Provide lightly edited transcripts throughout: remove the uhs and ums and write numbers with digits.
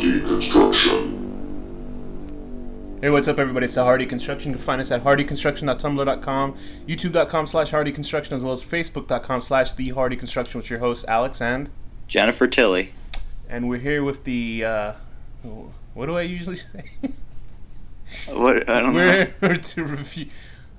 Hardy Construction. Hey, what's up, everybody? It's Hardy Construction. You can find us at hardyconstruction.tumblr.com, youtube.com/hardyconstruction, as well as facebook.com/thehardyconstruction with your host, Alex and Jennifer Tilly. And we're here with the, what do I usually say? What? I don't know. We're to review...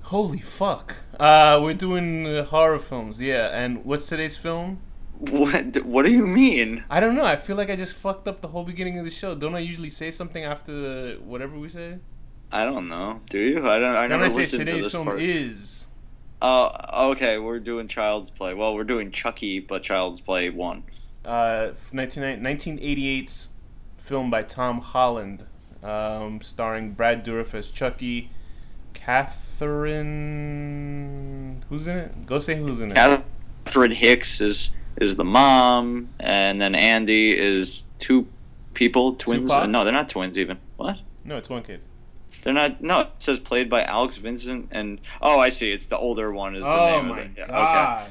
Holy fuck. We're doing horror films, yeah. And what's today's film? What do you mean? I don't know. I feel like I just fucked up the whole beginning of the show. Don't I usually say something after whatever we say? I don't know. Do you? I don't. I Then never I say listened to today's this film part. is... Okay, we're doing Child's Play. Well, we're doing Chucky, but Child's Play 1. 1988's film by Tom Holland, starring Brad Dourif as Chucky, Catherine... Who's in it? Go say who's in it. Catherine Hicks is the mom, and then Andy is two people, twins. Tupac? No, they're not twins even. What? No, it's one kid. They're not. No, it says played by Alex Vincent and. Oh, I see. It's the older one. Is the Oh name my of it. Yeah, god.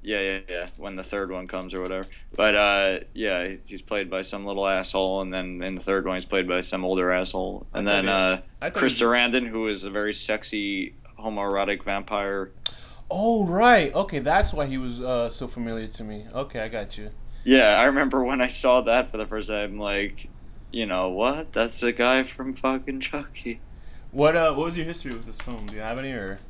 okay. Yeah. When the third one comes or whatever. But yeah, he's played by some little asshole, and then in the third one he's played by some older asshole, and then Chris Sarandon, who is a very sexy homoerotic vampire. Oh right. Okay, that's why he was so familiar to me. Okay, I got you. Yeah, I remember when I saw that for the first time, like, you know what? That's the guy from fucking Chucky. What was your history with this film? Do you have any or?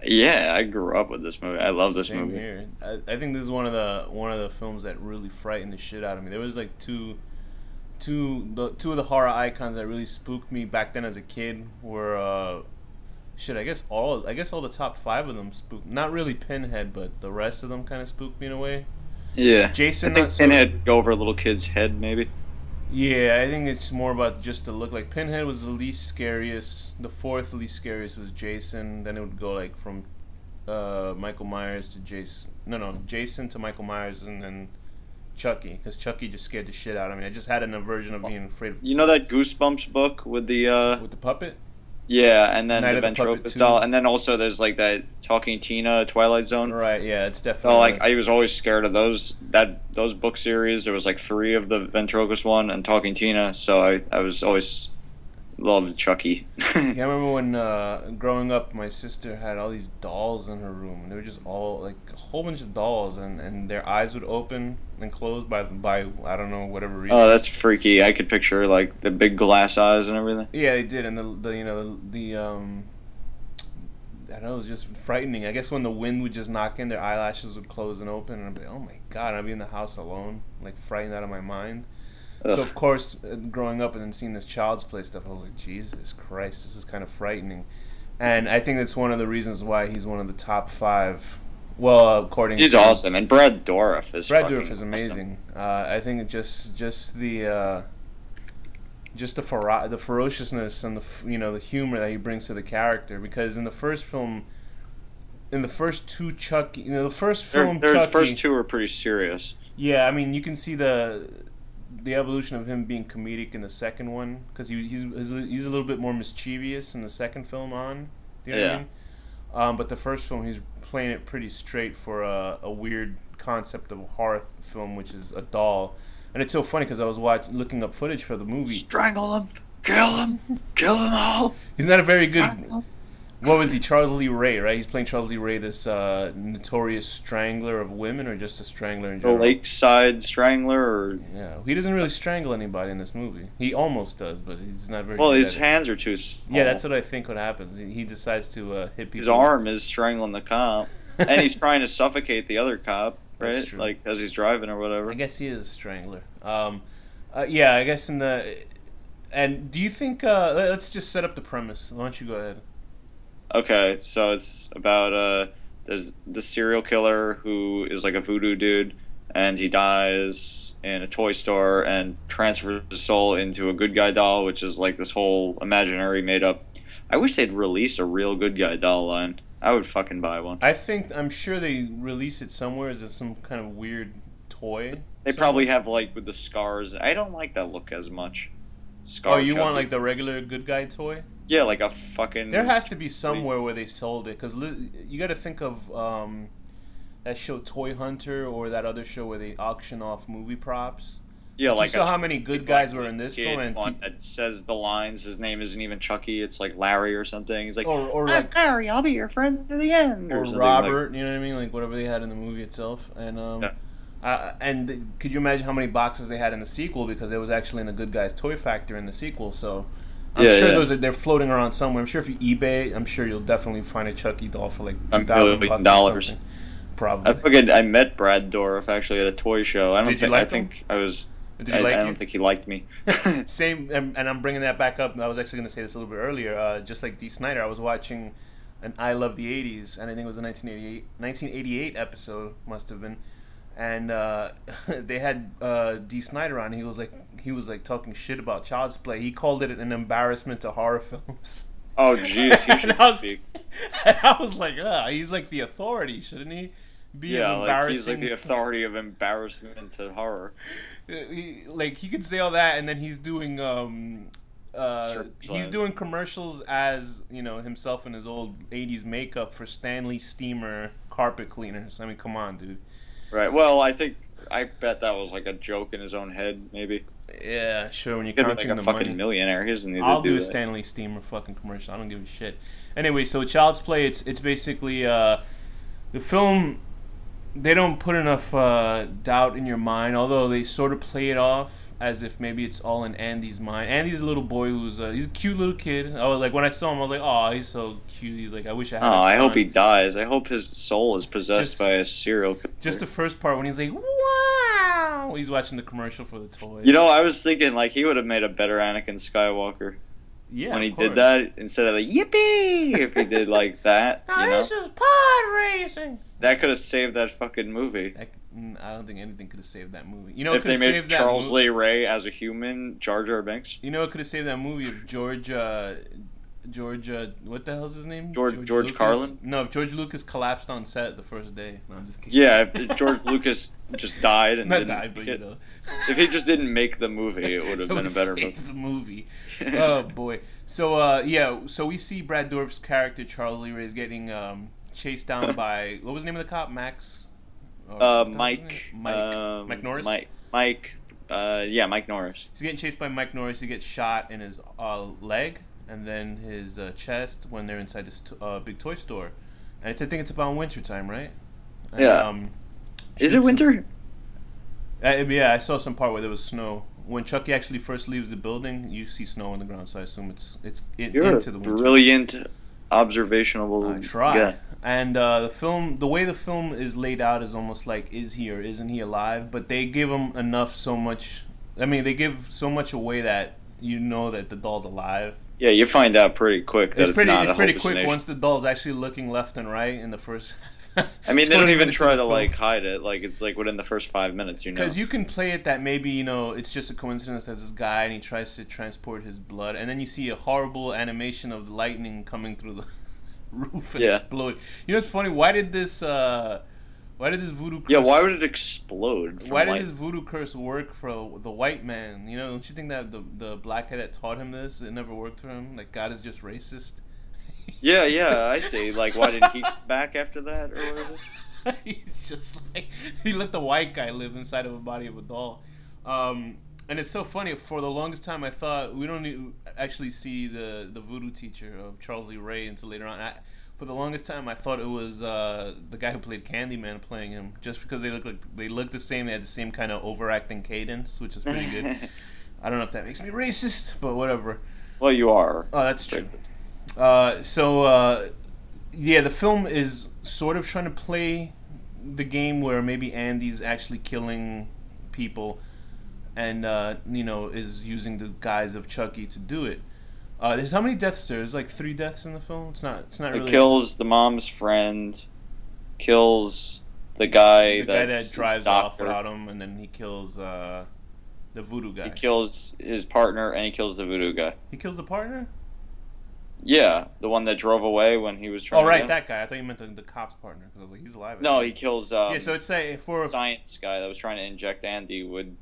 Yeah, I grew up with this movie. I love this Same movie. Here. I think this is one of the films that really frightened the shit out of me. There was like two of the horror icons that really spooked me back then as a kid were shit. I guess all the top 5 of them spooked. Not really Pinhead, but the rest of them kind of spooked me in a way. Yeah. Jason. I think Pinhead go over a little kid's head, maybe. Yeah, I think it's more about just the look. Like Pinhead was the least scariest. The fourth least scariest was Jason. Then it would go like from Michael Myers to Jason. No, Jason to Michael Myers, and then Chucky, because Chucky just scared the shit out of me. I just had an aversion of being afraid of. You know that Goosebumps book with the puppet? Yeah, and then Night the of the Puppet ventriloquist 2. doll, and then also there's like that Talking Tina Twilight Zone. Right, yeah, it's So definitely. like I was always scared of those book series. There was like 3 of the ventriloquist one and Talking Tina, so I was always loved Chucky. Yeah, I remember when growing up, my sister had all these dolls in her room, and they were just all like a whole bunch of dolls, and their eyes would open and close by I don't know, whatever reason. Oh, that's freaky. I could picture like the big glass eyes and everything. Yeah, they did, and the I don't know, it was just frightening. I guess when the wind would just knock in, their eyelashes would close and open, and I'd be like, oh my god, I'd be in the house alone, like frightened out of my mind. Ugh. So of course, growing up and then seeing this Child's Play stuff, I was like, Jesus Christ, this is kind of frightening. And I think that's one of the reasons why he's one of the top 5. Well, according He's to awesome, and Brad Dourif is amazing. I think it just the ferociousness and the humor that he brings to the character, because in the first film, in the first 2 Chucky, the first film Chucky, Chucky, first 2 are pretty serious. Yeah, I mean you can see the evolution of him being comedic in the second one, because he's a little bit more mischievous in the second film on. Do you know what I mean? But the first film he's playing it pretty straight for a weird concept of a horror film, which is a doll. And it's so funny because I was looking up footage for the movie. Strangle him, kill them all. He's not a very good. What was he? Charles Lee Ray, right? He's playing Charles Lee Ray, this notorious strangler of women, or just a strangler in general? The Lakeside Strangler, or yeah, he doesn't really strangle anybody in this movie. He almost does, but he's not very. Well, good his at hands are too small. Yeah, that's what I think. What happens? He decides to hit people. His arm is strangling the cop, and he's trying to suffocate the other cop, right? That's true. Like as he's driving or whatever. I guess he is a strangler. Yeah, I guess in the. And do you think? Let's just set up the premise. Why don't you go ahead? Okay, so it's about there's the serial killer who is like a voodoo dude, and he dies in a toy store and transfers his soul into a good guy doll, which is like this whole imaginary made up. I wish they'd release a real good guy doll line. I would fucking buy one. I'm sure they release it somewhere as some kind of weird toy. They probably have like with the scars. I don't like that look as much. Oh, you want like the regular good guy toy? Yeah, like a fucking... There has to be somewhere where they sold it, because you got to think of that show Toy Hunter, or that other show where they auction off movie props. Yeah, Like you like saw a how many good guys were in this kid film, and one that says the lines. His name isn't even Chucky. It's like Larry or something. He's like, or "I'm like Larry. I'll be your friend to the end," or or something Robert, you know what I mean? Like whatever they had in the movie itself, Yeah. and could you imagine how many boxes they had in the sequel because it was actually in a Good Guys Toy Factory in the sequel? So I'm Yeah, sure yeah. they're floating around somewhere. I'm sure if you eBay it, I'm sure you'll definitely find a Chucky doll for like $1 $2,000 million. or something. Probably. I met Brad Dourif actually at a toy show. I don't Did you think like I think I was. Did he like I you? don't think he liked me. Same, and I'm bringing that back up. I was actually going to say this a little bit earlier. Just like D. Snyder, I was watching an I Love the 80s, and I think it was a 1988 episode, must have been. And they had D. Snyder on. He was like talking shit about Child's Play. He called it an embarrassment to horror films. Oh, jeez, he should speak. And I was like, he's like the authority, shouldn't he? Be Yeah, an like he's like embarrassing. the authority of embarrassment to horror. He could say all that, and then he's doing he's doing commercials as himself in his old '80s makeup for Stanley Steamer carpet cleaners. I mean, come on, dude. Right. Well, I bet that was like a joke in his own head, maybe. Yeah, sure. When you're He's counting like the a fucking money, millionaire. He doesn't need I'll to do do a that. Stanley Steamer fucking commercial. I don't give a shit. Anyway, so Child's Play, it's basically the film. They don't put enough doubt in your mind, although they sort of play it off as if maybe it's all in Andy's mind. Andy's a little boy he's a cute little kid. I was like, when I saw him, I was like, oh, he's so cute. He's like, I wish I had. Oh, a son. I hope he dies. I hope his soul is possessed Just- by a serial killer. Just the first part when he's like, wow, he's watching the commercial for the toys. You know, I was thinking like he would have made a better Anakin Skywalker yeah, when he of course. did that instead of like yippee. If he did like that, Now you know, this is pod racing. that could have saved that fucking movie. I don't think anything could have saved that movie. You know, If what they could have made saved that Charles movie. Lee Ray as a human, Jar Jar Binks, You know, it could have saved that movie if George, what the hell's his name? George Lucas? Carlin? No, if George Lucas collapsed on set the first day. No, I'm just kidding. yeah, if George Lucas just died and Not didn't, died, but if he just didn't make the movie, it would have it been a would better save movie. the movie. Oh boy. So so we see Brad Dourif's character Charles Lee Ray is getting chased down by what was the name of the cop? Max. Mike. Mike Norris. Mike. Mike Norris. He's getting chased by Mike Norris. He gets shot in his leg and then his chest when they're inside this big toy store. And I think it's about wintertime, right? And, Yeah. Is it shoots winter? him. Yeah, I saw some part where there was snow. When Chucky actually first leaves the building, you see snow on the ground. So I assume it's You're into a the winter. brilliant observational. I try. guy. And the way the film is laid out is almost like, is he or isn't he alive? But they give him so much away that you know that the doll's alive. Yeah, you find out pretty quick that It's pretty not a quick hallucination. once the doll's actually looking left and right in the first. I mean, they don't 20 even minutes try of to the like film. hide it. Like it's like within the first 5 minutes, you know. Because you can play it that maybe it's just a coincidence that this guy and he tries to transport his blood, and then you see a horrible animation of the lightning coming through the roof and Yeah. explode. You know, it's funny. Why did this voodoo curse? Yeah, why would it explode? from Why did light? this voodoo curse work for the white man? You know, don't you think that the black guy that taught him this, it never worked for him? Like God is just racist. Yeah, I see. Like, why didn't he come back after that or whatever? He's just like he let the white guy live inside of a body of a doll. And it's so funny. For the longest time, I thought we don't actually see the voodoo teacher of Charles Lee Ray until later on. For the longest time, I thought it was the guy who played Candyman playing him, just because they look the same. They had the same kind of overacting cadence, which is pretty good. I don't know if that makes me racist, but whatever. Well, you are. Oh, that's true. Yeah, the film is sort of trying to play the game where maybe Andy's actually killing people, and is using the guise of Chucky to do it. There's how many deaths there? There's like 3 deaths in the film. It's not It really. kills the mom's friend, kills the guy that drives doctor. off without him, and then he kills the voodoo guy. He kills his partner and he kills the voodoo guy. He kills the partner. Yeah, the one that drove away when he was trying. Oh right, to that guy. I thought you meant the cop's partner because I was like, he's alive. No, he kills. Yeah, so it's for science guy that was trying to inject Andy with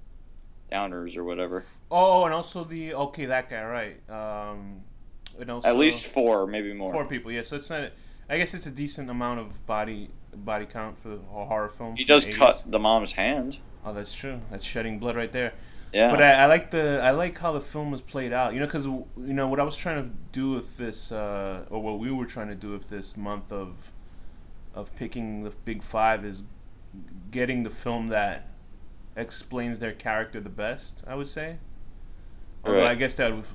downers or whatever. Oh, and also that guy, right? And also At least 4, maybe more. 4 people. Yeah, so it's not. I guess it's a decent amount of body count for a horror film. He from does the 80s. cut the mom's hand. Oh, that's true. That's shedding blood right there. Yeah. But I like how the film was played out. You know, because what I was trying to do with this, or what we were trying to do with this month of picking the big five is getting the film that explains their character the best. I would say. Although Right. I guess that would,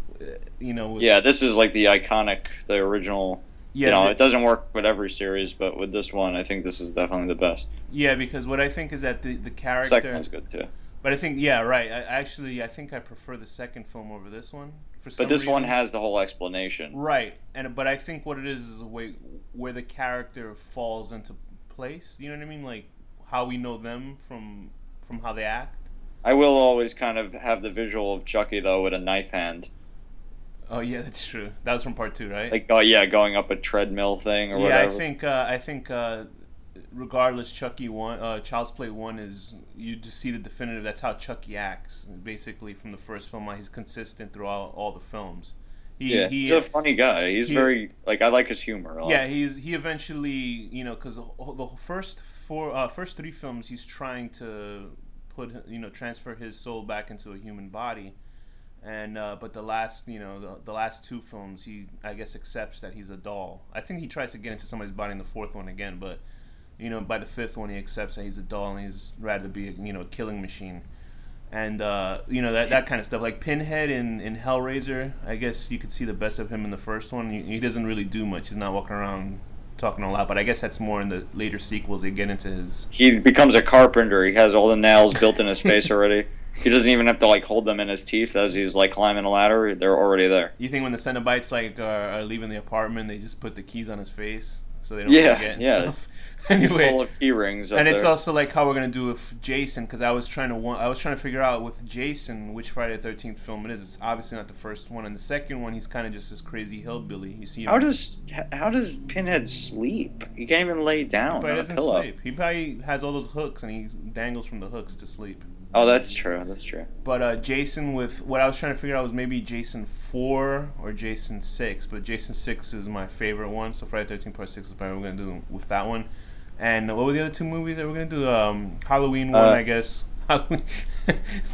Yeah, this is like the iconic, the original. yeah, You know, it doesn't work with every series, but with this one, I think this is definitely the best. yeah, because what I think is that the Second character, one's good too. but I think yeah, right. I think I prefer the second film over this one for some But this one reason. has the whole explanation. Right, but I think what it is the way where the character falls into place. You know what I mean? Like how we know them from how they act. I will always kind of have the visual of Chucky though with a knife hand, Oh yeah, that's true. That was from part two, right? like oh yeah, going up a treadmill thing or yeah, whatever. I think regardless, Chucky one, Child's Play one is you just see the definitive. That's how Chucky acts, basically from the first film on. He's consistent throughout all the films. Yeah, he's a funny guy. He's very like I like his humor a lot. Yeah, he eventually because the first three films he's trying to transfer his soul back into a human body, and but the last the last two films he I guess accepts that he's a doll. I think he tries to get into somebody's body in the fourth one again, but by the fifth one he accepts that he's a doll and he's rather be a killing machine. And that kind of stuff, like Pinhead in Hellraiser. I guess you could see the best of him in the first one. He doesn't really do much. He's not walking around talking a lot. But I guess that's more in the later sequels. They get into his. He becomes a carpenter. He has all the nails built in his face already. He doesn't even have to like hold them in his teeth as he's like climbing a ladder. They're already there. You think when the Cenobites are leaving the apartment, they just put the keys on his face so they don't forget and stuff. Anyway, full of key rings. And it's also like how we're gonna do with Jason, because I was trying to figure out with Jason which Friday the 13th film it is. It's obviously not the first one, and the second one he's kind of just this crazy hillbilly. You see him. How does Pinhead sleep? He can't even lay down. But he on a doesn't pillow. sleep. He probably has all those hooks and he dangles from the hooks to sleep. Oh, that's true. That's true. But Jason, with what I was trying to figure out was maybe Jason 4 or Jason 6. But Jason 6 is my favorite one, so Friday the 13th Part 6 is probably what we're gonna do with that one. And what were the other two movies that we're gonna do? Halloween one, I guess.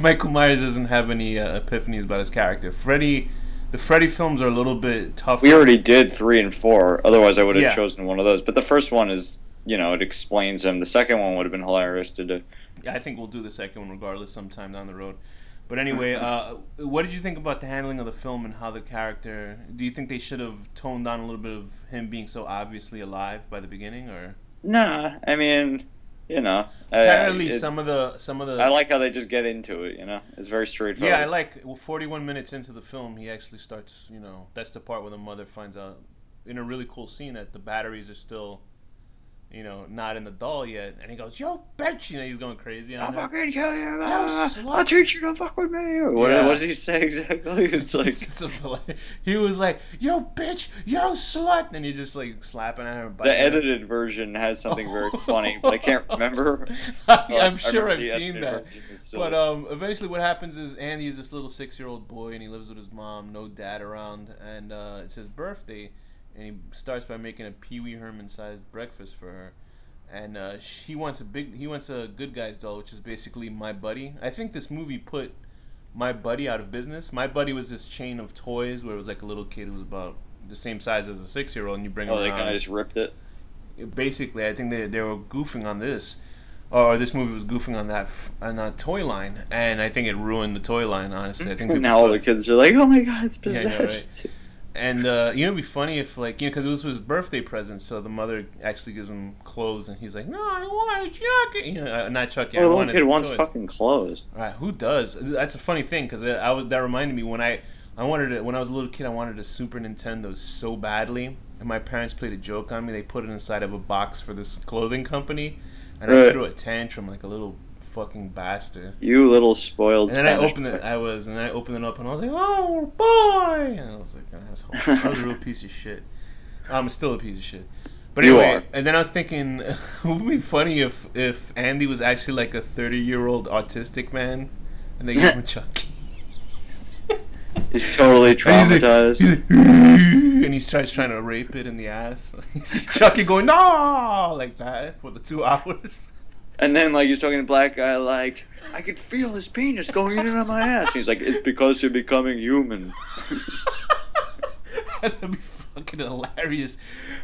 Michael Myers doesn't have any epiphanies about his character. The Freddy films are a little bit tougher. We already did 3 and 4. Otherwise, I would have Yeah. chosen one of those. But the first one is, it explains him. The second one would have been hilarious to do. Yeah, I think we'll do the second one regardless sometime down the road. But anyway, what did you think about the handling of the film and how the character? Do you think they should have toned down a little bit of him being so obviously alive by the beginning, or? Nah, I mean, Apparently, some of the. I like how they just get into it. It's very straightforward. Yeah, I like. 41 minutes into the film, he actually starts. That's the part where the mother finds out in a really cool scene that the batteries are still, not in the doll yet, and he goes, "Yo, bitch!" He's going crazy. I'll fucking kill you, Yo, slut. I'll teach you to fuck with me. What does he say exactly? It's like he was like, "Yo, bitch! Yo, slut!" and he just like slapping at her. The edited version has something very funny, but I can't remember. I'm sure I've seen that. But eventually, what happens is Andy is this little 6-year-old boy, and he lives with his mom, no dad around, and it's his birthday. And he starts by making a Pee Wee Herman-sized breakfast for her, and he wants a good guy's doll, which is basically My Buddy. I think this movie put My Buddy out of business. My Buddy was this chain of toys where it was like a little kid who was about the same size as a 6-year-old, and you bring him around. Oh, they kind of just ripped it. Basically, I think they were goofing on this, or this movie was goofing on that toy line, and I think it ruined the toy line. Honestly, I think now all the kids are like, "Oh my god, it's possessed." Yeah, right. And it'd be funny if because it was his birthday present, so the mother actually gives him clothes, and he's like, "No, I want a jacket." Not Chucky. Well, the little kid wants fucking clothes. All right, who does? That's a funny thing because that reminded me when I was a little kid, I wanted a Super Nintendo so badly, and my parents played a joke on me. They put it inside of a box for this clothing company, and I threw a tantrum like a little fucking bastard. You little spoiled. And then I opened it up, and I was like, "Oh boy!" And I was like, an asshole. I was a real piece of shit. I'm still a piece of shit. But anyway, and then I was thinking, it would be funny if Andy was actually like a 30-year-old autistic man, and they gave him Chucky. He's totally traumatized. And he starts trying to rape it in the ass. You see Chucky going, "No!" like that for the 2 hours. And then like he's talking to black guy like, I could feel his penis going in and out my ass. And he's like, it's because you're becoming human. That'd be fucking hilarious.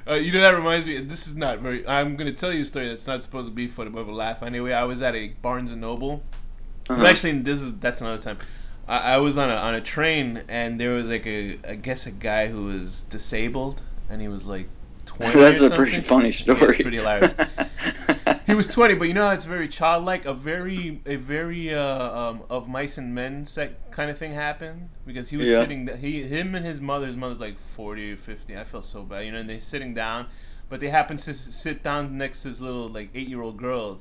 You know, that reminds me. This is not very. I'm gonna tell you a story that's not supposed to be for the of a laugh. Anyway, I was at a Barnes and Noble. Well, actually, that's another time. I was on a train, and there was like I guess a guy who was disabled, and he was like 20. That's or a pretty funny story. Yeah, it's pretty hilarious. He was 20, but you know, it's very childlike. A very of mice and men set kind of thing happened because he was sitting. Him and his mother's like 40 or 50. I felt so bad, you know. And they're sitting down, but they happen to sit down next to this little like 8-year-old girl.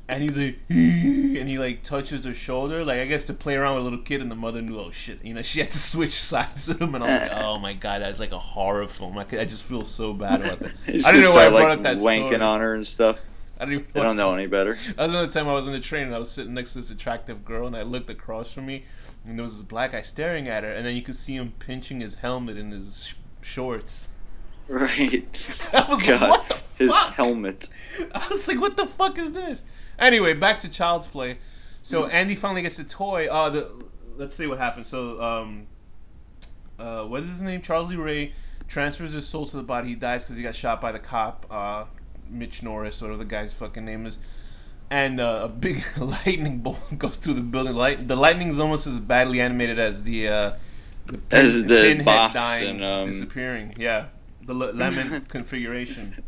And he's like, and he like touches her shoulder, like I guess to play around with a little kid. And the mother knew, oh shit, you know, she had to switch sides with him. And I'm like, oh my god, that's like a horror film. I just feel so bad about that. I don't know why I brought up that wanking story. On her and stuff. I don't know any better. That was another time I was on the train and I was sitting next to this attractive girl, and I looked across from me, and there was this black guy staring at her, and then you could see him pinching his helmet in his shorts. Right. I was like, what the fuck? His helmet. I was like, what the fuck is this? Anyway, back to Child's Play. So Andy finally gets a toy. Let's see what happens. So, what is his name? Charles Lee Ray transfers his soul to the body. He dies because he got shot by the cop, Mitch Norris, whatever the guy's fucking name is. And a big lightning bolt goes through the building. The lightning is almost as badly animated as the pinhead dying, and, disappearing. Yeah, the lemon configuration.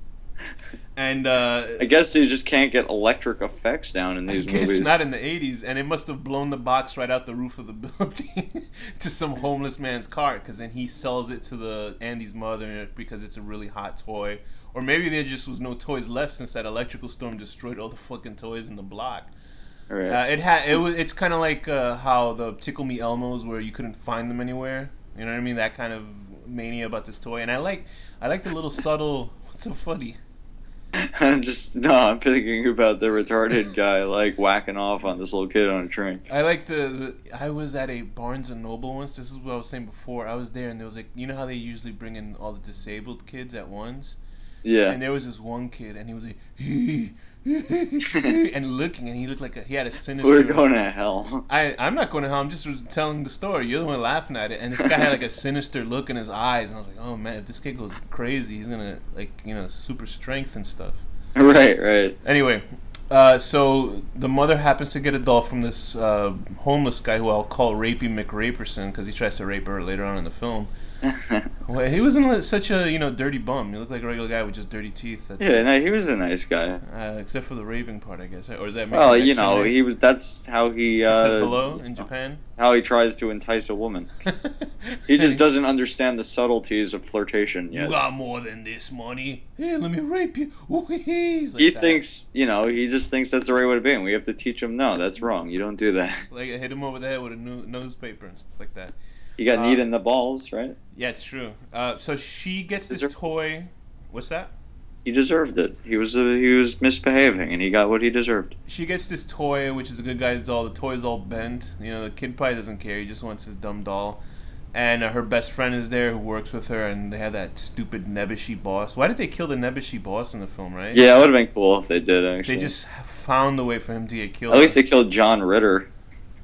And I guess they just can't get electric effects down in these movies. It's not in the 80s, and it must have blown the box right out the roof of the building to some homeless man's cart, because then he sells it to Andy's mother because it's a really hot toy. Or maybe there just was no toys left since that electrical storm destroyed all the fucking toys in the block. Right. It's kind of like how the Tickle Me Elmos, where you couldn't find them anywhere. You know what I mean? That kind of mania about this toy. And I like the little subtle. What's so funny? I'm thinking about the retarded guy like whacking off on this little kid on a train. I like I was at a Barnes and Noble once. This is what I was saying before. I was there, and there was like, you know how they usually bring in all the disabled kids at once? Yeah. And there was this one kid, and he was like, and looking, and he looked like he had a sinister. We're going to hell. I'm not going to hell. I'm just telling the story. You're the one laughing at it. And this guy had like a sinister look in his eyes, and I was like, oh man, if this kid goes crazy, he's gonna super strength and stuff. Right. Anyway, so the mother happens to get a doll from this homeless guy who I'll call Rapey McRaperson because he tries to rape her later on in the film. Well, he wasn't such a dirty bum. He looked like a regular guy with just dirty teeth. No, he was a nice guy. Except for the raving part, I guess. Or is that? Well, nice? He was. That's how he says hello in Japan. How he tries to entice a woman. He just doesn't understand the subtleties of flirtation yet. You got more than this money. Here, let me rape you. He thinks, he just thinks that's the right way to be, and we have to teach him. No, that's wrong. You don't do that. Like I hit him over the head with a newspaper and stuff like that. He got kneed in the balls, right? Yeah, it's true. So she gets this toy. What's that? He deserved it. He was misbehaving, and he got what he deserved. She gets this toy, which is a good guy's doll. The toy's all bent. The kid probably doesn't care. He just wants his dumb doll. And her best friend is there who works with her, and they have that stupid Nebuchadnezzar boss. Why did they kill the Nebuchadnezzar boss in the film, right? Yeah, it would have been cool if they did, actually. They just found a way for him to get killed. At least they killed John Ritter.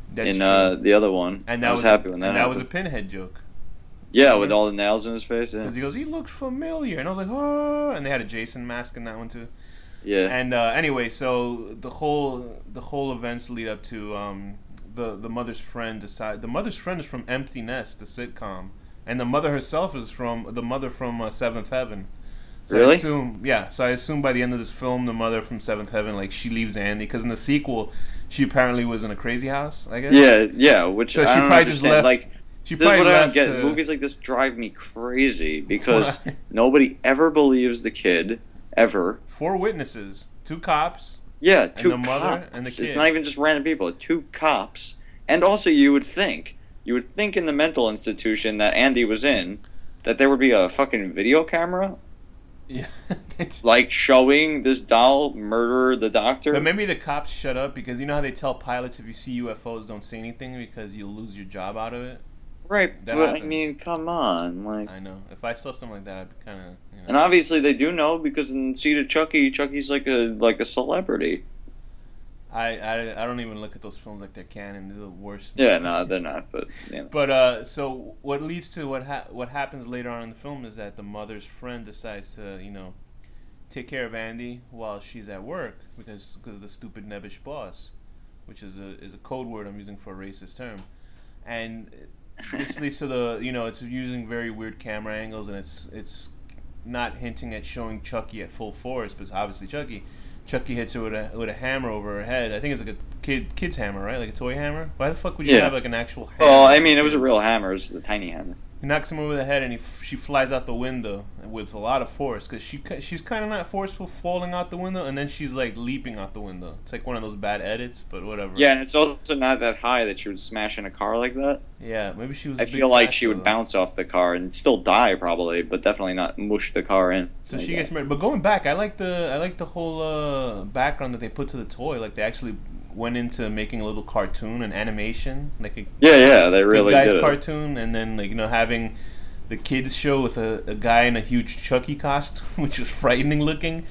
That's in true. The other one. And that I was happy when that happened. That was a Pinhead joke. Yeah, with all the nails in his face. Because he goes, he looks familiar, and I was like, oh. And they had a Jason mask in that one too. Yeah. And anyway, so the whole events lead up to the mother's friend decide. The mother's friend is from Empty Nest, the sitcom, and the mother herself is from Seventh Heaven. So really? I assume by the end of this film, the mother from Seventh Heaven, like, she leaves Andy, because in the sequel, she apparently was in a crazy house, I guess. Yeah, which so I she don't probably understand. Just left. Like, she this is probably what I left. don't get. Movies like this drive me crazy because nobody ever believes the kid ever. 4 witnesses, 2 cops. Yeah, 2 and the cops. Mother and the kid. It's not even just random people. 2 cops, and also you would think in the mental institution that Andy was in that there would be a fucking video camera. Yeah, like showing this doll murder the doctor. But maybe the cops shut up because you know how they tell pilots if you see UFOs, don't say anything because you'll lose your job out of it. Right, but I mean, come on, like. I know. If I saw something like that, I'd be kind of. And obviously they do know because in Seed of Chucky, Chucky's like a celebrity. I don't even look at those films like they're canon. They're the worst. Yeah, no, they're not. But yeah. But so what leads to what happens later on in the film is that the mother's friend decides to take care of Andy while she's at work because of the stupid nebbish boss, which is a code word I'm using for a racist term, and this leads to the it's using very weird camera angles, and it's not hinting at showing Chucky at full force, but it's obviously Chucky. Chucky hits her with a hammer over her head. I think it's like a kid's hammer, right? Like a toy hammer. Why the fuck would you have like an actual hammer? Well, I mean, it was a real hammer. It was a tiny hammer. He knocks him over the head, and she flies out the window with a lot of force because she's kind of not forceful falling out the window, and then she's like leaping out the window. It's like one of those bad edits, but whatever. Yeah, and it's also not that high that she would smash in a car like that. Yeah, maybe she was. I feel like she would bounce off the car and still die probably, but definitely not mush the car in. So she gets married. But going back, I like the whole background that they put to the toy. Like they actually went into making a little cartoon and animation, like they really guy's did cartoon, and then like having the kids show with a guy in a huge Chucky costume, which was frightening looking.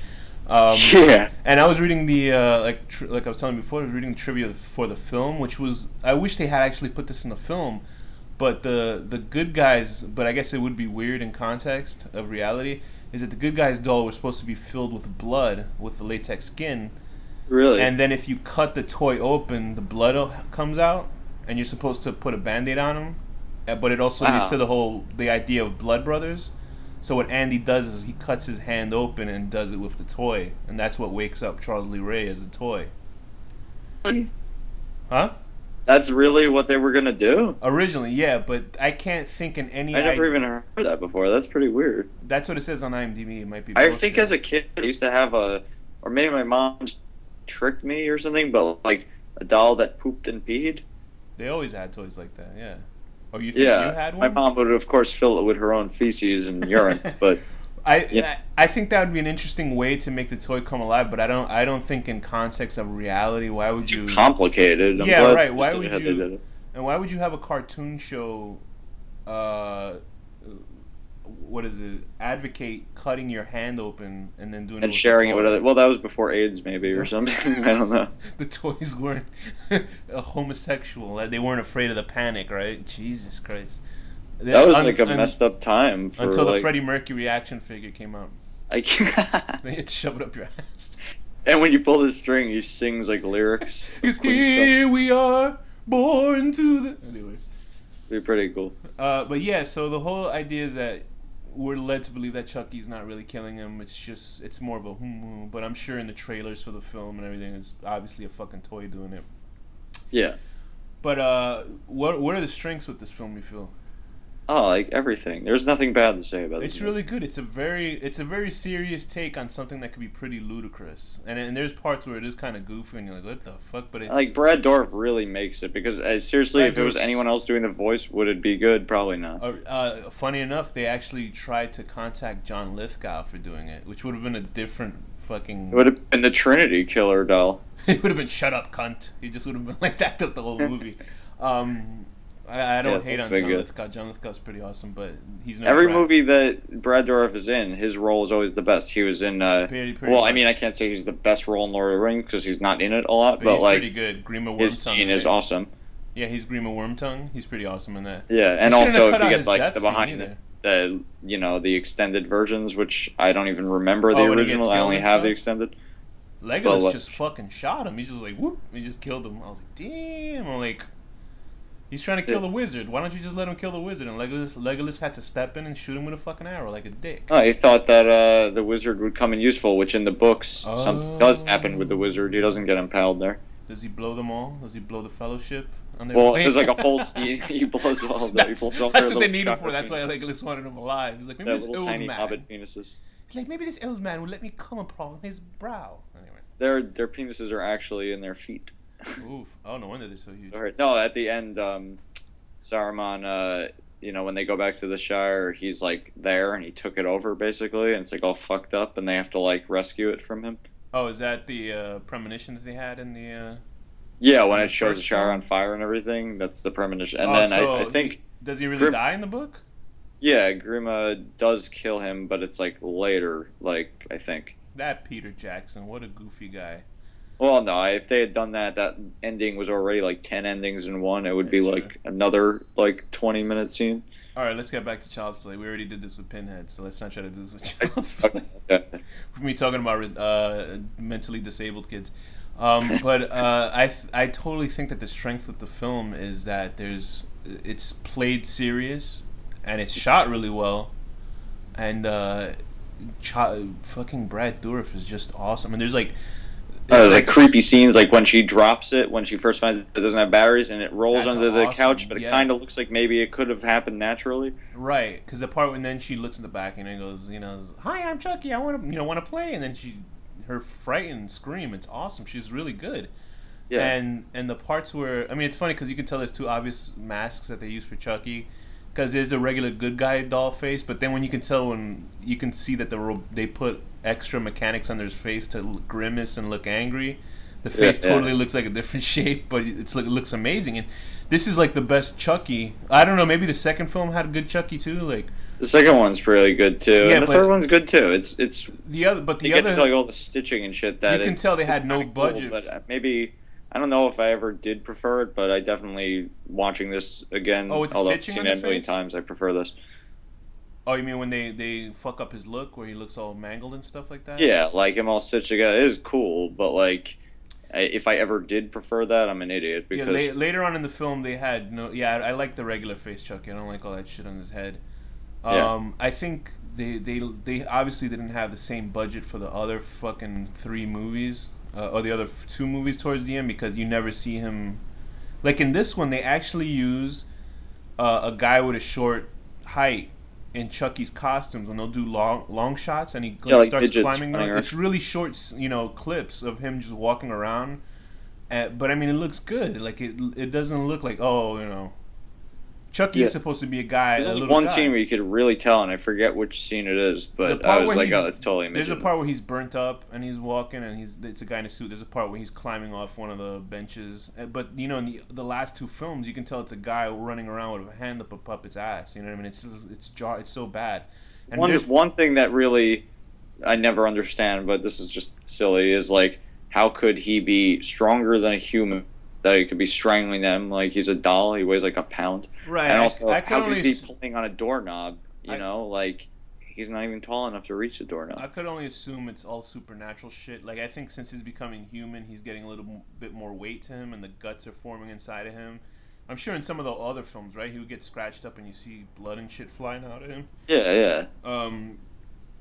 Yeah. And I was reading the like I was telling you before, I was reading the trivia for the film, which was I wish they had actually put this in the film, but the good guys, but I guess it would be weird in context of reality, is that the good guy's doll was supposed to be filled with blood with the latex skin. Really? And then if you cut the toy open, the blood comes out, and you're supposed to put a Band-Aid on him. But it also leads to the idea of blood brothers. So what Andy does is he cuts his hand open and does it with the toy, and that's what wakes up Charles Lee Ray as a toy. Huh? That's really what they were gonna do? Originally, yeah, but I can't think in any. I never even heard that before. That's pretty weird. That's what it says on IMDb. It might be. I think as a kid, I used to have or maybe my mom tricked me or something, but like a doll that pooped and peed. They always had toys like that, yeah. Oh, you think you had one? My mom would of course fill it with her own feces and urine, but I think that would be an interesting way to make the toy come alive, but I don't think in context of reality. Why would you? Too complicated. Yeah, right. Why would you? And why would you have a cartoon show? What is it? Advocate cutting your hand open and then doing and sharing it with other. Well, that was before AIDS, maybe, or something. I don't know. The toys weren't homosexual. They weren't afraid of the panic, right? Jesus Christ. That was like a messed up time for, until the Freddie Mercury action figure came out. They had to shove it up your ass. And when you pull the string, he sings like lyrics. Because here we are, born to the. Anyway. It'd be pretty cool. But yeah, so the whole idea is that we're led to believe that Chucky's not really killing him. It's more of a but I'm sure in the trailers for the film and everything, it's obviously a fucking toy doing it. Yeah. But what are the strengths with this film, you feel? Oh, like everything. There's nothing bad to say about it. It's really good. It's a very serious take on something that could be pretty ludicrous. And there's parts where it is kind of goofy and you're like, what the fuck? But it's like Brad Dourif really makes it because seriously, if it was anyone else doing the voice, would it be good? Probably not. Funny enough, they actually tried to contact John Lithgow for doing it, which would have been a different fucking. It would have been the Trinity Killer doll. It would have been shut up, cunt. He just would have been like that the whole movie. I don't hate on John Lithgow. John Lithgow's pretty awesome, but he's no every movie that Brad Dourif is in, his role is always the best. He was in pretty well, much. I mean, I can't say he's the best role in Lord of the Rings because he's not in it a lot, but he's like pretty good. Grima Wormtongue. His scene is awesome. Yeah, he's Grima Wormtongue. He's pretty awesome in that. Yeah, and also if you get like the behind the the extended versions, which I don't even remember the original. I only have the extended. Legolas just fucking shot him. He just like whoop. He just killed him. I was like, damn. I'm like. He's trying to kill the wizard. Why don't you just let him kill the wizard? And Legolas had to step in and shoot him with a fucking arrow like a dick. Oh, he thought that the wizard would come in useful, which in the books something does happen with the wizard. He doesn't get impaled there. Does he blow them all? Does he blow the Fellowship? On their there's like a whole scene. He blows all of them. That's what they need him for. That's why Legolas wanted him alive. He's like, maybe this old tiny man. hobbit penises. He's like, maybe this old man will let me come upon his brow. Anyway. Their penises are actually in their feet. Oof. Oh, no wonder they're so huge. No, at the end, Saruman, when they go back to the Shire, he's like there and he took it over basically, and it's like all fucked up, and they have to like rescue it from him. Oh, is that the premonition that they had in the? Yeah, when it shows the Shire on fire and everything, that's the premonition. And then so I think does he really die in the book? Yeah, Grima does kill him, but it's like later, like I think. That Peter Jackson, what a goofy guy. Well, no, if they had done that, that ending was already like 10 endings in one. It would be That's true. like another like 20-minute scene. All right, let's get back to Child's Play. We already did this with Pinhead, so let's not try to do this with Child's Okay. Play. Yeah. With me talking about mentally disabled kids. But I totally think that the strength of the film is that it's played serious and it's shot really well, and fucking Brad Dourif is just awesome. And there's like There's like creepy scenes, like when she drops it, when she first finds it doesn't have batteries, and it rolls That's under the awesome, couch, but it yeah. kind of looks like maybe it could have happened naturally. right, because the part when then she looks in the back and it goes, "Hi, I'm Chucky. I want to play," and then her frightened scream. It's awesome. She's really good. Yeah. And the parts where, I mean, it's funny because you can tell there's two obvious masks that they use for Chucky, because there's the regular good guy doll face, but then when you can see that they put extra mechanics under his face to grimace and look angry. The face totally looks like a different shape, but it looks amazing. And this is like the best Chucky. I don't know, maybe the second film had a good Chucky too. Like the second one's really good too, and the third one's good too. It's the other, but the you other get to, like all the stitching and shit that you can tell they had no budget. Cool, but maybe I don't know if I ever did prefer it, but I definitely watching this again. Oh, with the although I've stitching seen on it the a million face? times, I prefer this. Oh, you mean when they fuck up his look, where he looks all mangled and stuff like that? Yeah, like him all stitched together is cool, but like if I ever did prefer that, I'm an idiot because later on in the film they had no. Yeah, I like the regular face Chucky. I don't like all that shit on his head. I think they obviously didn't have the same budget for the other fucking 3 movies or the other 2 movies towards the end, because you never see him. Like in this one, they actually use a guy with a short height in Chucky's costumes when they'll do long shots and he like starts midgets climbing down. running It's really short, clips of him just walking around. But I mean, it looks good. Like it doesn't look like Chucky is supposed to be a guy. There's a only little one guy. scene where you could really tell, and I forget which scene it is, but The part I was where like, he's- oh, it's totally a There's a midget. part where he's burnt up and he's walking and it's a guy in a suit. There's a part where he's climbing off one of the benches. But in the last 2 films, you can tell it's a guy running around with a hand up a puppet's ass. You know what I mean? It's so bad. And One thing that really I never understand, but this is just silly, is like how could he be stronger than a human? That he could be strangling them like he's a doll. He weighs like a pound. right. And also, I could how only could he ass- be pulling on a doorknob? Like he's not even tall enough to reach the doorknob. I could only assume it's all supernatural shit. Like, I think since he's becoming human, he's getting a little bit more weight to him, and the guts are forming inside of him. I'm sure in some of the other films, right, he would get scratched up and you see blood and shit flying out of him. Yeah.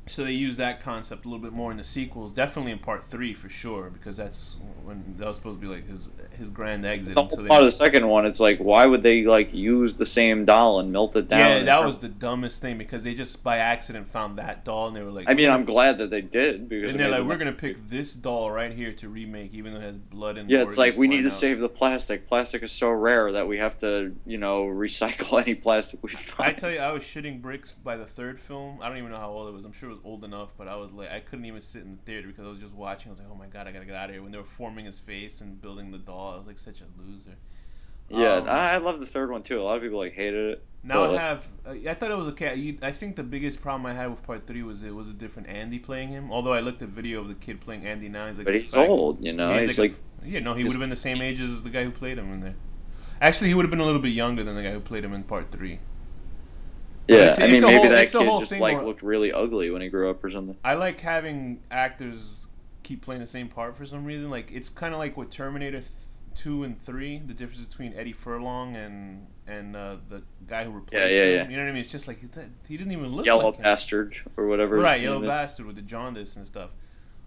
So they use that concept a little bit more in the sequels. Definitely in part 3 for sure, because that's when that was supposed to be like his grand exit. The whole part of the second one, it's like, why would they like use the same doll and melt it down? Yeah, that was the dumbest thing, because they just by accident found that doll and they were like, I mean, I'm glad that they did because and they're like, we're gonna pick this doll right here to remake, even though it has blood and yeah, it's like we need to flying out. save the plastic. Plastic is so rare that we have to, recycle any plastic we find. I tell you, I was shitting bricks by the 3rd film. I don't even know how old it was. I'm sure it was old enough, but I was like, I couldn't even sit in the theater because I was just watching. I was like, oh my god, I gotta get out of here. When they were forming his face and building the doll, I was like such a loser. Yeah, I love the 3rd one too. A lot of people hated it. Now I thought it was okay. I think the biggest problem I had with part 3 was it was a different Andy playing him. Although I looked at video of the kid playing Andy now, he's like, But he's old, he would have been the same age as the guy who played him in there. Actually, he would have been a little bit younger than the guy who played him in part 3. Yeah, It's- I mean, it's a maybe whole- that it's a kid whole just thing where- looked really ugly when he grew up or something. I like having actors keep playing the same part for some reason. Like, it's kind of like with Terminator 2 and 3, the difference between Eddie Furlong and the guy who replaced him. You know what I mean? It's just like he didn't even look Yellow like him. Bastard or whatever. Right, Yellow Bastard with the jaundice and stuff.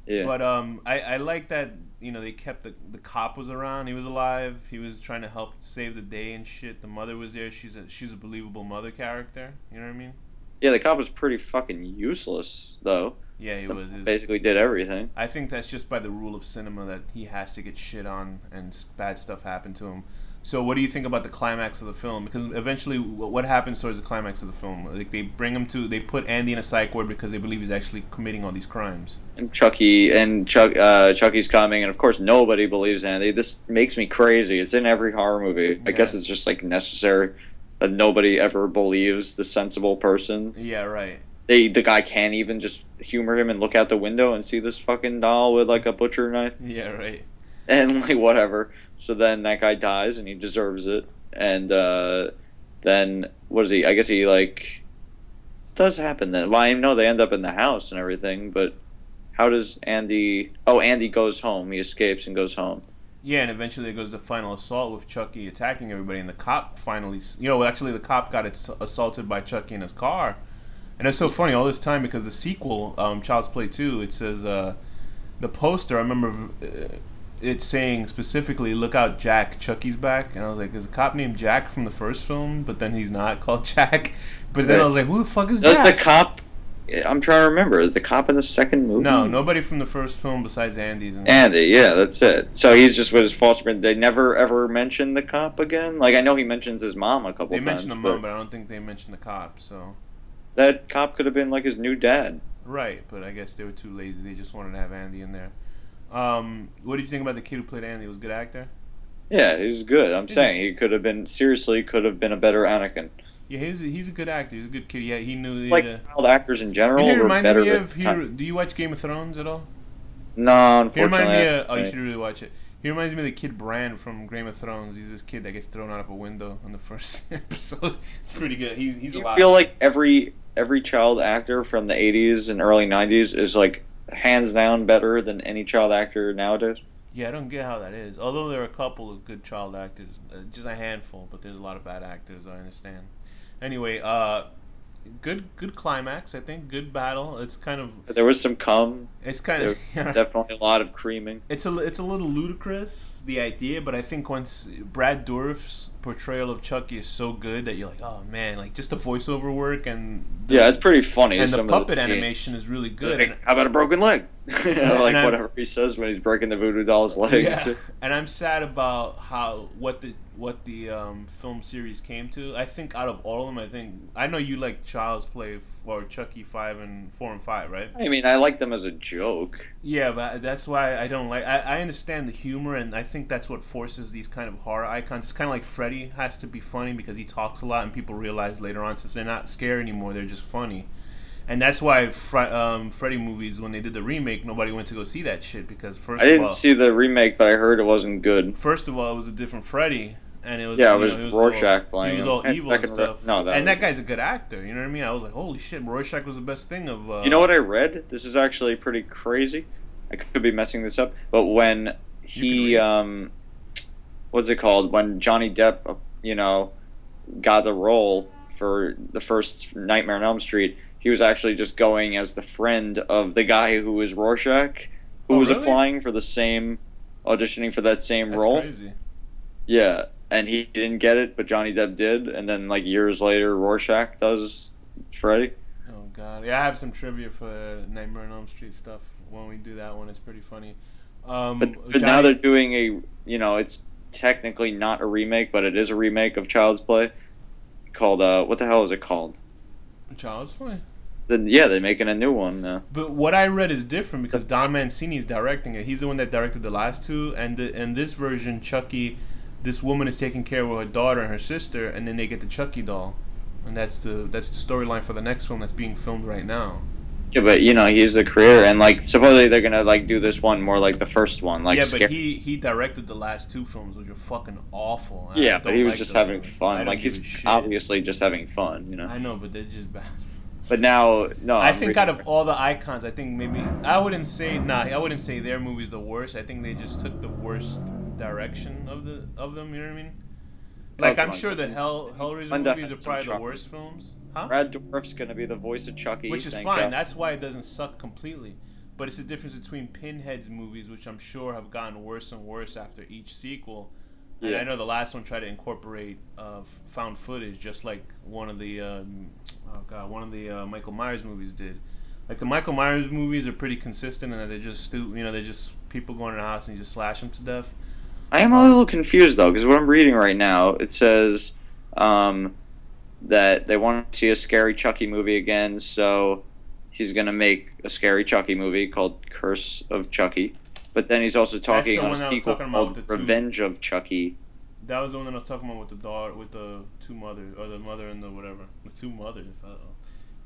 Yeah. But I like that they kept the cop was around. He was alive. He was trying to help save the day and shit. The mother was there. She's a believable mother character. You know what I mean? Yeah, the cop was pretty fucking useless though. Yeah, he was. Basically did everything. I think that's just by the rule of cinema that he has to get shit on and bad stuff happen to him. So what do you think about the climax of the film? Because eventually, what happens towards the climax of the film? Like they put Andy in a psych ward because they believe he's actually committing all these crimes. And Chucky's coming, and of course nobody believes Andy. This makes me crazy. It's in every horror movie. I guess it's just like necessary that nobody ever believes the sensible person. Yeah, right. The guy can't even just humor him and look out the window and see this fucking doll with like a butcher knife. Yeah, right. and like whatever. So then that guy dies, and he deserves it. And then what is he? I guess he like it does happen then. Well, I know they end up in the house and everything, but how does Andy? Oh, Andy goes home. He escapes and goes home. Yeah, and eventually it goes to final assault with Chucky attacking everybody, and the cop finally, actually the cop got assaulted by Chucky in his car. And it's so funny all this time because the sequel, Child's Play 2, it says, the poster, I remember it saying specifically, "Look out, Jack, Chucky's back." And I was like, is a cop named Jack from the first film? But then he's not called Jack. But then I was like, who the fuck is Jack? Does the cop... I'm trying to remember. Is the cop in the second movie? No, nobody from the first film besides Andy's in Andy, yeah, that's it. So he's just with his false friend. They never ever mention the cop again? Like, I know he mentions his mom a couple times. They mention the mom, but I don't think they mention the cop, so... That cop could have been like his new dad. Right, but I guess they were too lazy. They just wanted to have Andy in there. What did you think about the kid who played Andy? Was a good actor? Yeah, he's good. I'm saying he could have been, seriously, could have been a better Anakin. Yeah, he's a good actor. He's a good kid. Yeah, he knew. Like child actors in general were better. Do you watch Game of Thrones at all? No, unfortunately. He reminded me of, you should really watch it. He reminds me of the kid Bran from Game of Thrones. He's this kid that gets thrown out of a window in the first episode. It's pretty good. He's a lot. I feel like every child actor from the 80s and early 90s is like hands down better than any child actor nowadays. Yeah, I don't get how that is. Although there are a couple of good child actors, just a handful, but there's a lot of bad actors. I understand. Anyway, good climax. I think good battle. It's kind of there was some cum. It's kind of definitely a lot of creaming. It's a little ludicrous, the idea, but I think once Brad Dourif's portrayal of Chucky is so good that you're like, oh man, like just the voiceover work and it's pretty funny. And the puppet animation is really good. Like, how about a broken leg? Like whatever he says when he's breaking the voodoo doll's leg. Yeah, and I'm sad about what the film series came to. I think out of all of them, I know you like Child's Play or Chucky 4 and 5, right? I mean, I like them as a joke. Yeah, but that's why I don't like. I understand the humor, and I think that's what forces these kind of horror icons. It's kind of like Freddy has to be funny because he talks a lot, and people realize later on since they're not scary anymore, they're just funny. And that's why Freddy movies, when they did the remake, nobody went to go see that shit because I didn't see the remake, but I heard it wasn't good. First of all, it was a different Freddy, and it was it was Rorschach playing. He was all evil and stuff. That guy's a good actor. You know what I mean? I was like, holy shit, Rorschach was the best thing of. You know what I read? This is actually pretty crazy. I could be messing this up, but when he what's it called? When Johnny Depp, got the role for the first Nightmare on Elm Street. He was actually just going as the friend of the guy who was Rorschach, who was applying for the same, auditioning for that same role. That's crazy. Yeah, and he didn't get it, but Johnny Depp did, and then like years later, Rorschach does Freddy. Oh god, yeah, I have some trivia for Nightmare on Elm Street stuff. When we do that one, it's pretty funny. But now they're doing it's technically not a remake, but it is a remake of Child's Play, called what the hell is it called? Child's Play? They're making a new one now. But what I read is different because Don Mancini is directing it. He's the one that directed the last two, and in this version, Chucky, this woman is taking care of her daughter and her sister, and then they get the Chucky doll, and that's the storyline for the next film that's being filmed right now. Yeah, but he's the creator, and like supposedly they're gonna like do this one more like the first one. Like but he directed the last two films, which are fucking awful. Yeah, but he was just having fun. Like he's obviously just having fun, I know, but they're just bad. But now, no. I think out of all the icons, I think maybe I wouldn't say their movie's the worst. I think they just took the worst direction of them. You know what I mean? Like I'm sure the Hellraiser movies are probably the worst films. Huh? Brad Dourif's gonna be the voice of Chucky, which is fine. That's why it doesn't suck completely. But it's the difference between Pinhead's movies, which I'm sure have gotten worse and worse after each sequel. And I know the last one tried to incorporate found footage, just like one of the Michael Myers movies did. Like the Michael Myers movies are pretty consistent, and they're just they're just people going in the house and you just slash them to death. I am a little confused though, because what I'm reading right now, it says that they want to see a scary Chucky movie again, so he's gonna make a scary Chucky movie called Curse of Chucky. But then he's also talking on a sequel called Revenge of Chucky. That was the one that I was talking about with the daughter, with the two mothers, or the mother and the whatever, the two mothers.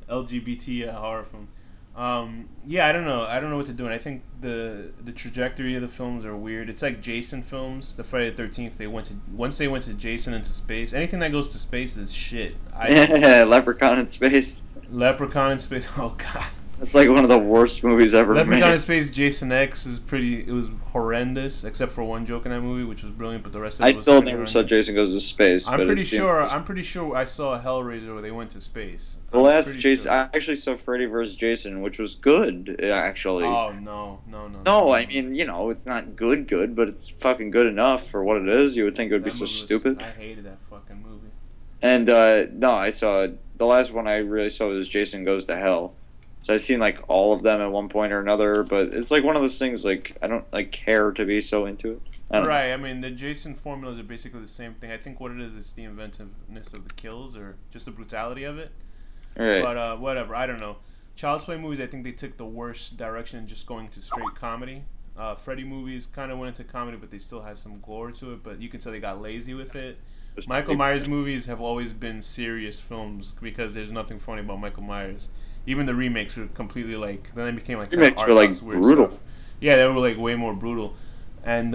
LGBT horror film. Yeah, I don't know. I don't know what they're doing. I think the trajectory of the films are weird. It's like Jason films. The Friday the 13th. They went to once they went to Jason into space. Anything that goes to space is shit. Leprechaun in Space. Leprechaun in Space. Oh god. That's like one of the worst movies ever Leprechaun made. in Space, Jason X is pretty. It was horrendous, except for one joke in that movie, which was brilliant. But the rest of it I was still pretty never saw horrendous. Jason Goes to Space. I'm but pretty it seemed- sure. I'm pretty sure I saw a Hellraiser where they went to space. The I'm last pretty Jason, sure. I actually saw Freddy vs. Jason, which was good, actually. Oh no. No, I mean, it's not good, but it's fucking good enough for what it is. You would think it would be That so movie was- stupid. I hated that fucking movie. And no, I saw the last one I really saw was Jason Goes to Hell. So I've seen like all of them at one point or another, but it's like one of those things like I don't like care to be so into it. I don't know. Right. I mean, the Jason formulas are basically the same thing. I think what it is the inventiveness of the kills or just the brutality of it. Right. But whatever. I don't know. Child's Play movies, I think they took the worst direction in just going to straight comedy. Freddy movies kind of went into comedy, but they still had some gore to it. But you can tell they got lazy with it. Michael Myers movies have always been serious films because there's nothing funny about Michael Myers. Even the remakes were completely like then they became like Remakes art were, like, house weird brutal. stuff. Yeah, they were like way more brutal. And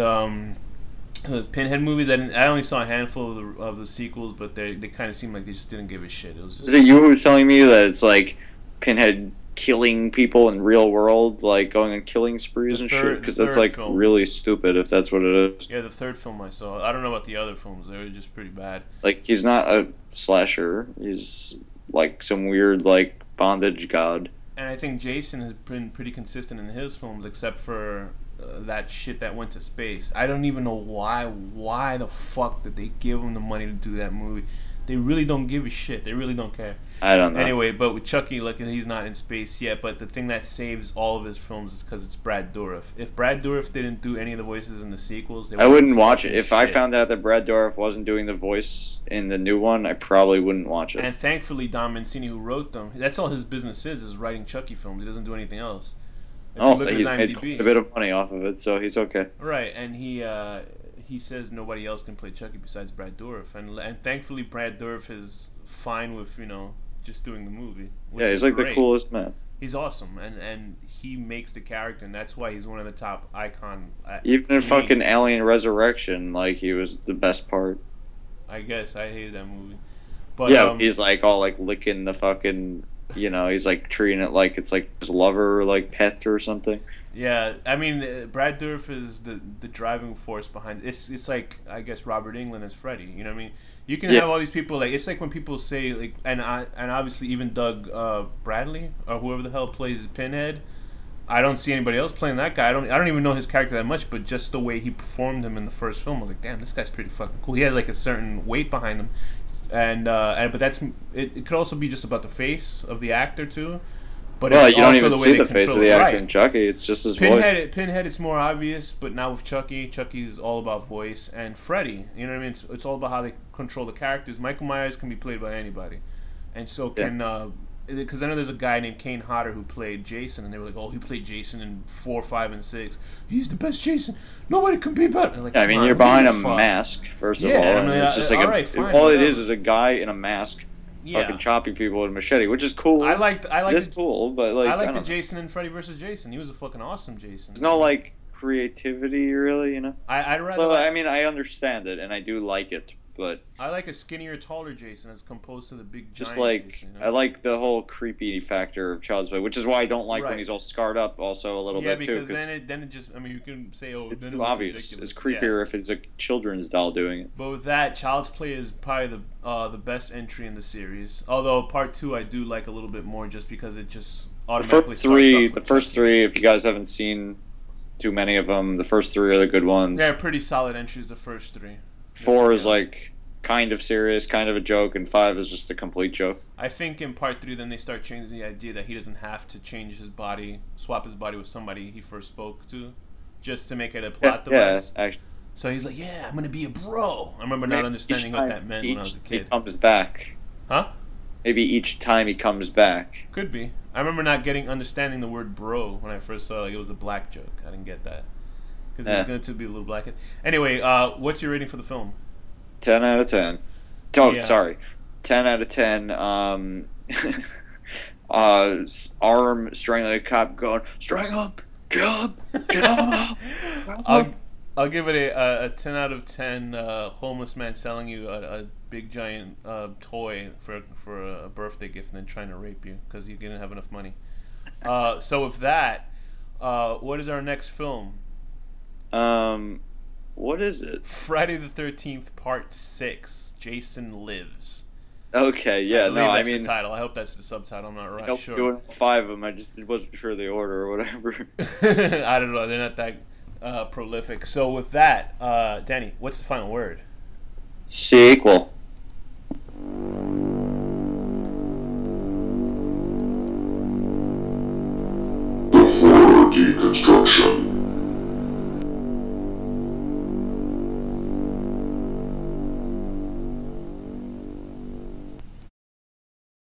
the Pinhead movies, I only saw a handful of the sequels, but they kind of seemed like they just didn't give a shit. It was just Is it you who was telling me that it's like Pinhead killing people in real world, like going on killing sprees The and third- shit? Because the that's third like film. really stupid if that's what it is. yeah, the third film I saw. I don't know about the other films; they were just pretty bad. Like he's not a slasher. He's like some weird like bondage god. And I think Jason has been pretty consistent in his films, except for that shit that went to space. I don't even know why the fuck did they give him the money to do that movie? They really don't give a shit. They really don't care. I don't know. Anyway, but with Chucky, like he's not in space yet. But the thing that saves all of his films is because it's Brad Dourif. If Brad Dourif didn't do any of the voices in the sequels, they I wouldn't watch it. fucking If I shit. found out that Brad Dourif wasn't doing the voice in the new one, I probably wouldn't watch it. And thankfully, Don Mancini, who wrote them, that's all his business is writing Chucky films. He doesn't do anything else. If you look at He's his made IMDb, quite a bit of money off of it, so he's okay. right? And he says nobody else can play Chucky besides Brad Dourif, and thankfully Brad Dourif is fine with just doing the movie. Which Yeah, is he's like great. the coolest man. He's awesome, and he makes the character, and that's why he's one of the top icon. Even to in me. fucking Alien Resurrection, like he was the best part. I guess I hated that movie, but Yeah, he's like all like licking the fucking, he's like treating it like it's like his lover, or like pet or something. yeah. I mean, Brad Dourif is the driving force behind it. It's like I guess Robert Englund as Freddy. You know what I mean? You can Yeah. have all these people like it's like when people say like and obviously even Doug Bradley or whoever the hell plays Pinhead. I don't see anybody else playing that guy. I don't even know his character that much, but just the way he performed him in the first film, I was like, damn, this guy's pretty fucking cool. He had like a certain weight behind him, and but that's it could also be just about the face of the actor too. But Well, it's you don't also even the way see they the face of control the it. actor Right. in Chucky. It's just his voice. Pinhead, it's more obvious, but now with Chucky is all about voice, and Freddy, you know what I mean? It's all about how they control the characters. Michael Myers can be played by anybody, and so can because I know there's a guy named Kane Hodder who played Jason, and they were like, oh, he played Jason in 4, 5, and 6. He's the best Jason. Nobody can be better. Like, Yeah, I come mean, on, you're who behind a gives fuck? mask, first of Yeah, all. I And mean, it's just like alright, fine, all it whatever. is a guy in a mask Yeah. fucking chopping people with a machete, which is cool. I liked It's cool, but like I I like the don't know. Jason in Freddy vs. Jason. He was a fucking awesome Jason. There's no like creativity, really. I'd rather. Well, I mean, I understand it, and I do like it, but I like a skinnier, taller Jason as opposed to the big giant just like Jason. I like the whole creepy factor of Child's Play, which is why I don't like Right. when he's all scarred up. Also, a little yeah, bit too, because then it just. I mean, you can say, oh, it's then too it looks obvious. ridiculous. It's Yeah. creepier if it's a children's doll doing it. But with that, Child's Play is probably the best entry in the series. Although part 2 I do like a little bit more, just because it just The automatically first starts three, off the with first Chucky. three. If you guys haven't seen too many of them, the first three are the good ones. They're pretty solid entries. The first 3. 4 is Yeah. like kind of serious, kind of a joke, and 5 is just a complete joke. I think in part 3, then they start changing the idea that he doesn't have to change his body, swap his body with somebody he first spoke to, just to make it a plot device. actually. So he's like, "Yeah, I'm gonna be a bro." I remember not understanding what that meant when I was a He kid. comes back. Huh? Maybe each time he comes back. Could be. I remember not understanding the word "bro" when I first saw it. Like it was a black joke. I didn't get that because he was Yeah. going to be a little black. Anyway, what's your rating for the film? 10 out of 10. Oh, Yeah. sorry. 10 out of 10. arm strangling a cop, going, strangle him, kill him. I'll give it a 10 out of 10. Homeless man selling you a big giant toy for a birthday gift and then trying to rape you because you didn't have enough money. So with that, what is our next film? What is it? Friday the 13th Part 6. Jason Lives. Okay, yeah, that's the title. I hope that's the subtitle. I'm not sure. Doing 5 of them. I just wasn't sure the order or whatever. I don't know. They're not that prolific. So with that, Danny, what's the final word? Sequel. The Horror Deconstruction.